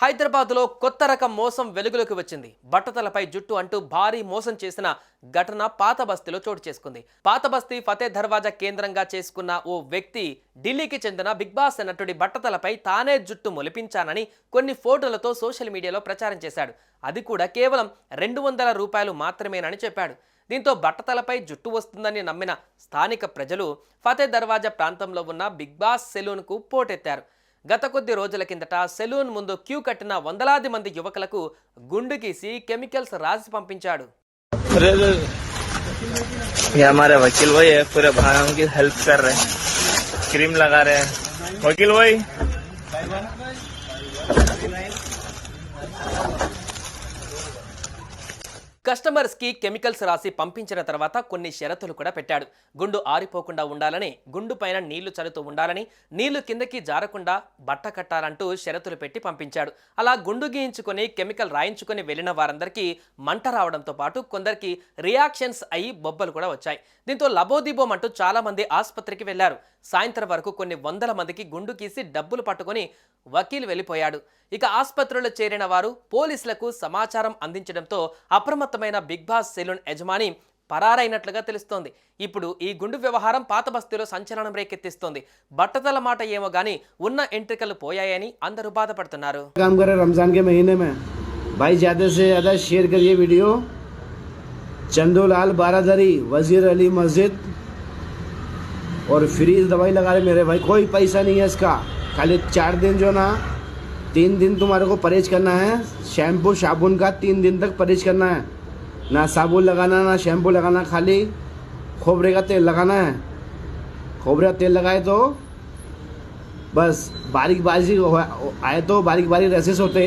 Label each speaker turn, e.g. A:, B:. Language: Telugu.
A: హైదరాబాద్లో కొత్త రకం మోసం వెలుగులోకి వచ్చింది. బట్టతలపై జుట్టు అంటూ భారీ మోసం చేసిన ఘటన పాత బస్తీలో చోటు చేసుకుంది. పాత బస్తీ ఫతే దర్వాజా కేంద్రంగా చేసుకున్న ఓ వ్యక్తి ఢిల్లీకి చెందిన బిగ్ బాస్ నటుడి బట్టతలపై తానే జుట్టు మొలిపించానని కొన్ని ఫోటోలతో సోషల్ మీడియాలో ప్రచారం చేశాడు. అది కూడా కేవలం 200 రూపాయలు మాత్రమేనని చెప్పాడు. దీంతో బట్టతలపై జుట్టు వస్తుందని నమ్మిన స్థానిక ప్రజలు ఫతే దర్వాజా ప్రాంతంలో ఉన్న బిగ్ బాస్ సెలూన్కు పోటెత్తారు. గత కొద్ది రోజుల కిందట సెలూన్ ముందు క్యూ కట్టిన వందలాది మంది యువకులకు గుండు గీసి కెమికల్స్ రాసి పంపించాడు.
B: ये हमारे वकील भाई है, पूरे भाइयों की हेल्प कर रहे हैं, क्रीम लगा रहे हैं वकील भाई।
A: కస్టమర్స్ కి కెమికల్స్ రాసి పంపించిన తర్వాత కొన్ని షరతులు కూడా పెట్టాడు. గుండు ఆరిపోకుండా ఉండాలని, గుండు పైన నీళ్లు చల్లుతూ ఉండాలని, నీళ్లు కిందకి జారకుండా బట్ట కట్టాలంటూ షరతులు పెట్టి పంపించాడు. అలా గుండు గీయించుకొని కెమికల్ రాయించుకొని వెళ్ళిన వారందరికీ మంట రావడంతో పాటు కొందరికి రియాక్షన్స్ అయ్యి బొబ్బలు కూడా వచ్చాయి. దీంతో లబోదిబోమంటూ చాలా మంది ఆసుపత్రికి వెళ్లారు. సాయంత్రం వరకు కొన్ని వందల మందికి గుండు గీసి డబ్బులు పట్టుకొని వకీల్ వెళ్ళిపోయాడు. ఇక ఆసుపత్రిలో చేరిన వారు పోలీసులకు సమాచారం అందించడంతో అప్రమత్తమైన బిగ్ బాస్ సెలూన్ యజమాని పరారైనట్లుగా తెలుస్తోంది. ఇప్పుడు ఈ గుండు వ్యవహారం పాత బస్తీలో సంచలనం రేకెత్తిస్తోంది. బట్టతల మాట ఏమో గానీ ఉన్న ఎంట్రికలు పోయాయని అందరూ బాధపడుతున్నారు.
C: रमजान के महीने में भाई ज्यादा से ज्यादा शेयर करिए वीडियो। चंदोलाल बारादरी, वजीर अली मस्जिद और फ्री दवाई लगा रहे मेरे भाई, कोई पैसा नहीं है इसका। खाली 4 दिन जो ना 3 दिन तुम्हारे को परहेज करना है। शैम्पू साबुन का 3 दिन तक परहेज करना है, ना साबुन लगाना ना शैम्पू लगाना, खाली खोबरे का तेल लगाना है। खोबरे का तेल लगाए तो बस बारीक बारीक आए तो बारीक बारीक रैसेस होते हैं।